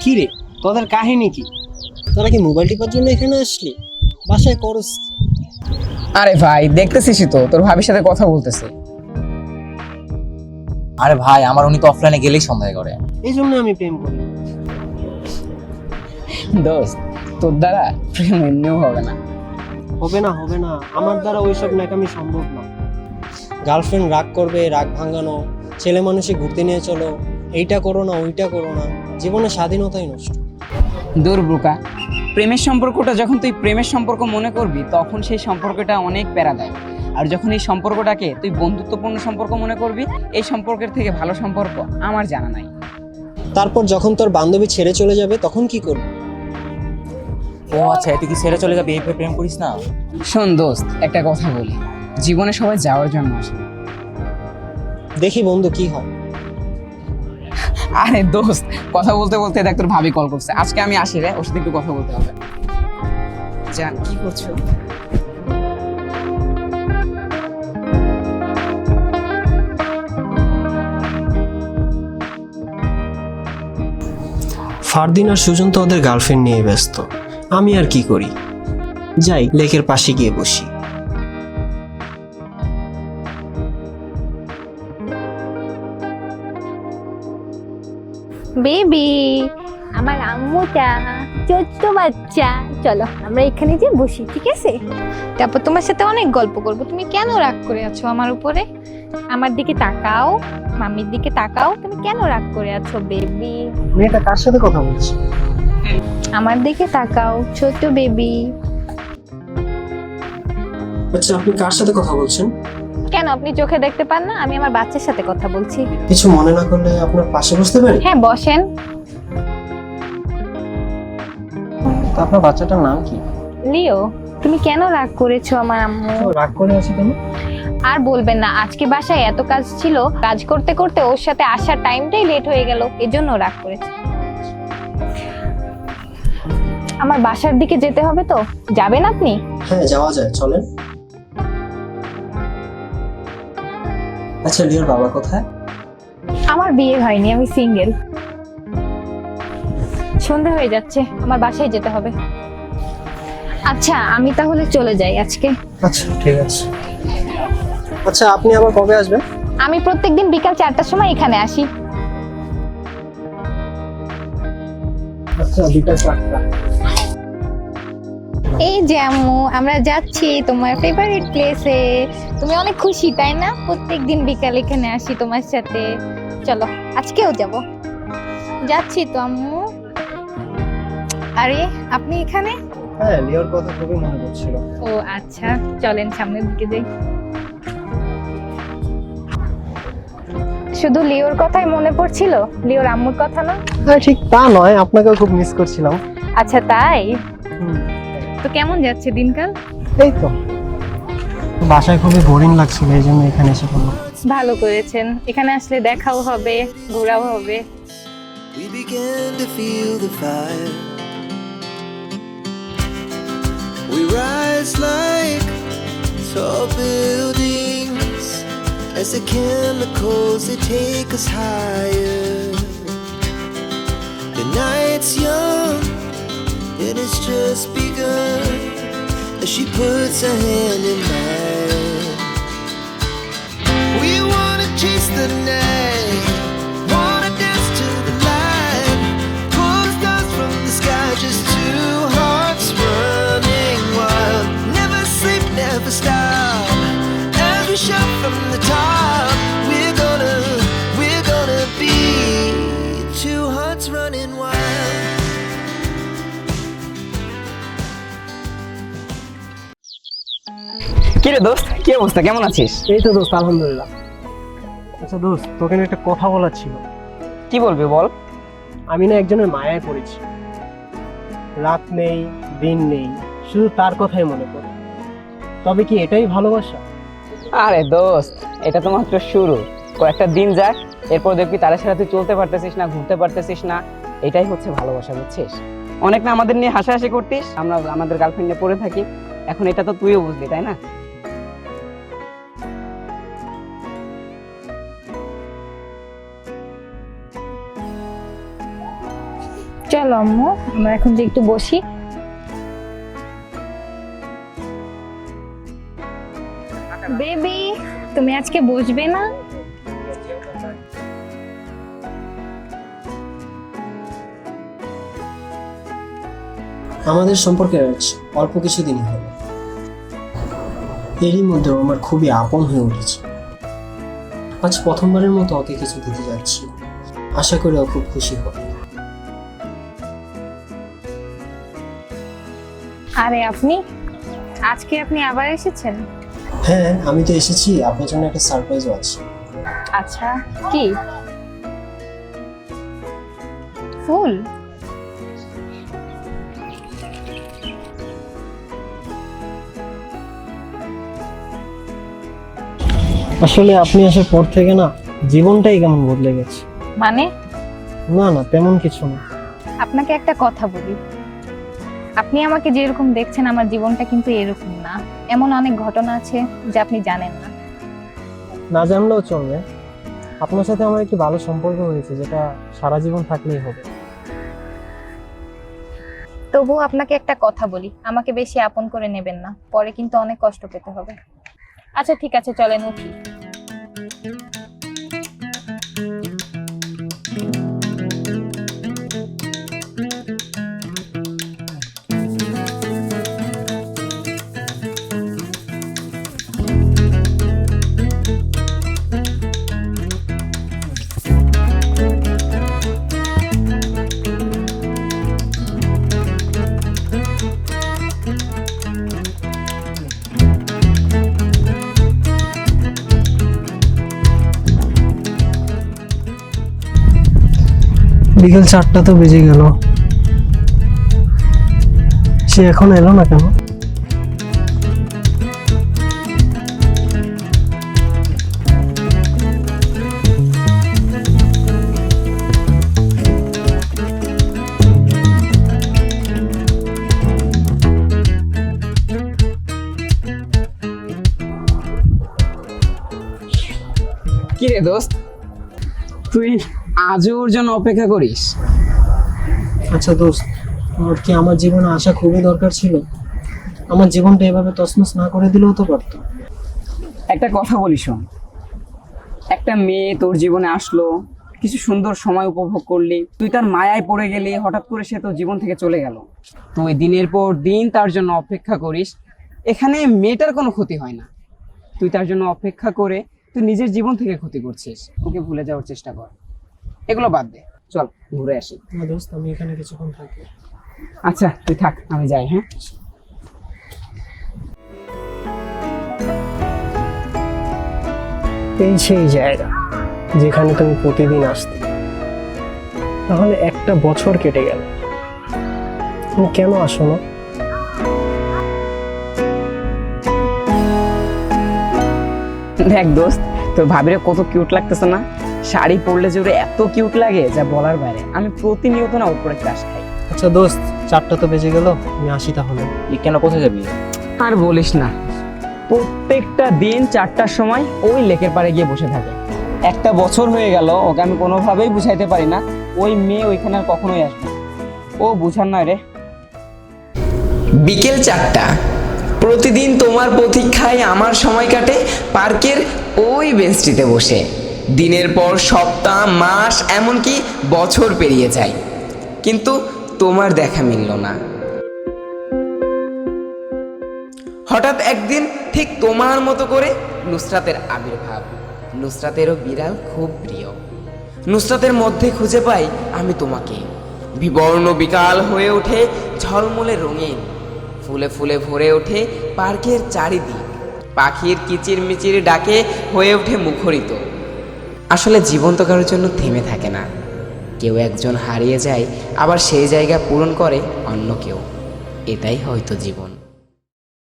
কি রে, তোদের কাহিনী কি? তোরা কি মোবাইল টিপার জন্য এখানে আসলি? বাসায় করস কি? আরে ভাই দেখতেছিস তো তোর ভাবির সাথে কথা বলতেছে। আরে ভাই আমার উনি তো অফলাইনে গেলেই সন্দেহ করে। এই জন্য আমি প্রেম করি। দোস্ত তোর দ্বারা প্রেম এমনিও হবে না। হবে না, হবে না, আমার দ্বারা ওইসব ন্যাকামি সম্ভব না। গার্লফ্রেন্ড রাগ করবে, রাগ ভাঙানো, ছেলে মানুষই ঘুরতে নিয়ে চলো, এইটা করো না ওইটা করো না, জীবনে স্বাধীনতাই নষ্ট। দূর বোকা, প্রেমের সম্পর্কটা যখন তুই প্রেমের সম্পর্ক মনে করবি তখন সেই সম্পর্কটা অনেক প্যারা দেয়। আর যখন এই সম্পর্কটাকে তুই বন্ধুত্বপূর্ণ সম্পর্ক মনে করবি, এই সম্পর্কের থেকে ভালো সম্পর্ক আমার জানা নাই। তারপর যখন তোর বান্ধবী ছেড়ে চলে যাবে তখন কি করবি? ও আচ্ছা, তুই কি ছেড়ে চলে যাবি এই প্রেম করিস না? শোন দোস্ত, একটা কথা বলি, জীবনে সবাই যাওয়ার জন্য আসে। দেখি বন্ধু কি হয়। আরে দোস্ত, কথা বলতে বলতে দেখ তোর ভাবি কল করছে, আজকে আমি আসি রে, ওর সাথে একটু কথা বলতে হবে। জান কি করছো? ফারদিন আর সুজন তো ওদের গার্লফ্রেন্ড নিয়ে ব্যস্ত, আমি আর কি করি? যাই লেকের পাশে গিয়ে বসি। বেবি, আমার আম্মুটা ছোট্ট বাচ্চা, চলো আমরা এখানে যে বসি, ঠিক আছে? তারপর তোমার সাথে অনেক গল্প করব। তুমি কেন রাগ করে আছো আমার উপরে? আমার দিকে তাকাও, মাম্মির দিকে তাকাও, তুমি কেন রাগ করে আছো বেবি? মেয়েটা কার সাথে কথা বলছে? আমার দিকে তাকাও ছোট বেবি। আচ্ছা, আপনি কার সাথে কথা বলছেন? কেন আপনি চোখে দেখতে পান না? আমি আমার বাচ্চার সাথে কথা বলছি। কিছু মনে না করলে আপনার পাশে বসতে পারি? হ্যাঁ বসেন। তা আপনার বাচ্চাটার নাম কি? লিও। তুমি কেন রাগ করেছো আমার আম্মু? রাগ করে আছে কেন? আর বলবেন না, আজকে বাসায় এত কাজ ছিল, কাজ করতে করতে ওর সাথে আসার টাইমটাই লেট হয়ে গেল, এজন্য রাগ করেছে। আমার বাসার দিকে যেতে হবে, তো যাবেন আপনি? হ্যাঁ যাওয়া যায়, চলেন। আচ্ছা, লিওর বাবা কোথায়? আমার বিয়ে হয়নি, আমি সিঙ্গেল। সন্ধ্যা হয়ে যাচ্ছে, আমার বাসায় যেতে হবে। আচ্ছা আমি তাহলে চলে যাই আজকে। আচ্ছা ঠিক আছে। আচ্ছা, আপনি আবার কবে আসবেন? আমি প্রত্যেকদিন বিকাল 4টার সময় এখানে আসি। আচ্ছা, বিকাল 4টা। এই যে আম্মু, আমরা যাচ্ছি তোমার ফেভারিট প্লেসে। তুমি অনেক খুশি তাই না? প্রত্যেকদিন বিকাল এখানে আসি তোমার সাথে। চলো আজকেও যাব। যাচ্ছি তো আম্মু। আরে আপনি এখানে? হ্যাঁ, লিওর কথা খুবই মনে পড়ছিল। ও আচ্ছা, চলেন সামনের দিকে যাই। শুধু লিওর কথাই মনে পড়ছিল, লিওর আম্মুর কথা না? হ্যাঁ ঠিক তা নয়, আপনাকেও খুব মিস করছিলাম। আচ্ছা তাই? তো কেমন যাচ্ছে দিনকাল? এই তো, বাসায় খুবই বোরিং লাগছিল, এই জন্য এখানে এসে পড়লাম। ভালো করেছেন, এখানে আসলে দেখাও হবে, ঘোরাও হবে। We began to feel the fire. We rise like tall buildings as the chemicals they take us higher. The night's young and it's just begun as she puts her hand in mine. We wanna chase the night, wanna dance to the light, pull stars from the sky, just two hearts running wild. Never sleep, never stop, as we shout from the top. We're gonna be two hearts running wild. কি রে দোস্ত, কি অবস্থা, কেমন আছিস? এই তো দোস্ত, আলহামদুলিল্লাহ। আচ্ছা দোস্ত, তোকে না একটা কথা বলার ছিল। কি বলবি বল। আমি না একজনের মায়ায় পড়েছি, রাত নেই দিন নেই, শুধু তার কথাই মনে পড়ে। তবে কি এটাই ভালোবাসা? আরে দোস্ত, এটা তো মাত্র শুরু, কয়েকটা দিন যাক, এরপর দেখবি তার সাথে তুই চলতে পারতেছিস না, ঘুরতে পারতেছিস না। এটাই হচ্ছে ভালোবাসা, বুঝছিস? অনেক না আমাদের নিয়ে হাসাহাসি করতিস, আমরা আমাদের গার্লফ্রেন্ড নিয়ে পড়ে থাকি, এখন এটা তো তুইও বুঝলি তাই না? চলো চলো আম্মু, আমরা এখন যে একটু বসি। বেবি, তুমি আজকে বসবে না? আমাদের সম্পর্কে আজ অল্প কিছুদিনই হলো, এরই মধ্যে ও আমার খুবই আপন হয়ে উঠেছে। আজ প্রথমবারের মতো ওকে কিছু দিতে যাচ্ছি, আশা করি ও খুব খুশি হবে। আরে আপনি আজকে আবার এসেছেন? হ্যাঁ, আমি তো এসেছি, আপনার জন্য একটা সারপ্রাইজও আছে। আচ্ছা, কি? ফুল? আসলে আপনি আসার পর থেকে না জীবনটাই কেমন বদলে গেছে। মানে? না না, তেমন কিছু না। আপনাকে একটা কথা বলি, আপনি আমাকে যেরকম দেখছেন আমার জীবনটা কিন্তু এরকম না। এমন অনেক ঘটনা আছে যা আপনি জানেন না। না জানলেও চলবে, আপনার সাথে আমার একটি ভালো সম্পর্ক হয়েছে, যেটা সারা জীবন থাকলেই হবে। তবুও আপনাকে একটা কথা বলি, আমাকে বেশি আপন করে নেবেন না, পরে কিন্তু অনেক কষ্ট পেতে হবে। আচ্ছা ঠিক আছে, চলেন উঠি। বিকেল 4টা তো বেজে গেল, সে এখন এলো না কেন? কি রে দোস্ত, তুই আজও ওর জন্য অপেক্ষা করিস? আচ্ছা দোস্ত, ওর কি আমার জীবনে আসা খুবই দরকার ছিল? আমার জীবনটা এভাবে তছনছ না করে দিলেও তো পারতো। একটা কথা বলি শোন, একটা মেয়ে তোর জীবনে আসলো, কিছু সুন্দর সময় উপভোগ করলি, তুই তার মায়ায় পড়ে গেলি, হঠাৎ করে সে তোর জীবন থেকে চলে গেল। তুই দিনের পর দিন তার জন্য অপেক্ষা করিস, এখানে মেয়েটার কোনো ক্ষতি হয় না। তুই তার জন্য অপেক্ষা করে তুই নিজের জীবন থেকে ক্ষতি করছিস। ওকে ভুলে যাওয়ার চেষ্টা কর, এগুলো বাদ দে, চল ঘুরে আসি। না দোস্ত, আমি এখানে কিছুক্ষণ থাকি। আচ্ছা তুই থাক, আমি যাই। হ্যাঁ, এই সেই জায়গা যেখানে তুমি প্রতিদিন আসতে। তাহলে একটা বছর কেটে গেল, তুমি কেন আসো না? দেখ দোস্ত, তোর ভাবিরে কত কিউট লাগতেছে না? শাড়ি পরলে যে ওরে এত কিউট লাগে যা বলার বাইরে। আমি প্রতিনিয়ত না ওর করে ক্রাশ খাই। আচ্ছা দোস্ত, 4টা তো বেজে গেল, আমি আসি তাহলে। কেন, কোথায় যাবি? আর বলিস না, প্রত্যেকটা দিন 4টার সময় ওই লেকের পাড়ে গিয়ে বসে থাকে। একটা বছর হয়ে গেল, ওকে আমি কোনোভাবেই বুঝাইতে পারি না ওই মেয়ে ওইখানে আর কখনোই আসবে না। ও বুঝার নয় রে। বিকেল 4টা, প্রতিদিন তোমার প্রতীক্ষায় আমার সময় কাটে পার্কের ওই বেঞ্চটিতে বসে। দিনের পর সপ্তাহ, মাস, এমনকি বছর পেরিয়ে যায়, কিন্তু তোমার দেখা মিলল না। হঠাৎ একদিন ঠিক তোমার মতো করে নুসরাতের আবির্ভাব। নুসরাতেরও বিড়াল খুব প্রিয়। নুসরাতের মধ্যে খুঁজে পাই আমি তোমাকে। বিবর্ণ বিকাল হয়ে ওঠে ঝলমলে রঙিন, ফুলে ফুলে ভরে ওঠে পার্কের চারিদিক, পাখির কিচির মিচির ডাকে হয়ে ওঠে মুখরিত। আসলে জীবন তো কারোর জন্য থেমে থাকে না, কেউ একজন হারিয়ে যায়, আবার সেই জায়গা পূরণ করে অন্য কেউ। এটাই হয়তো জীবন।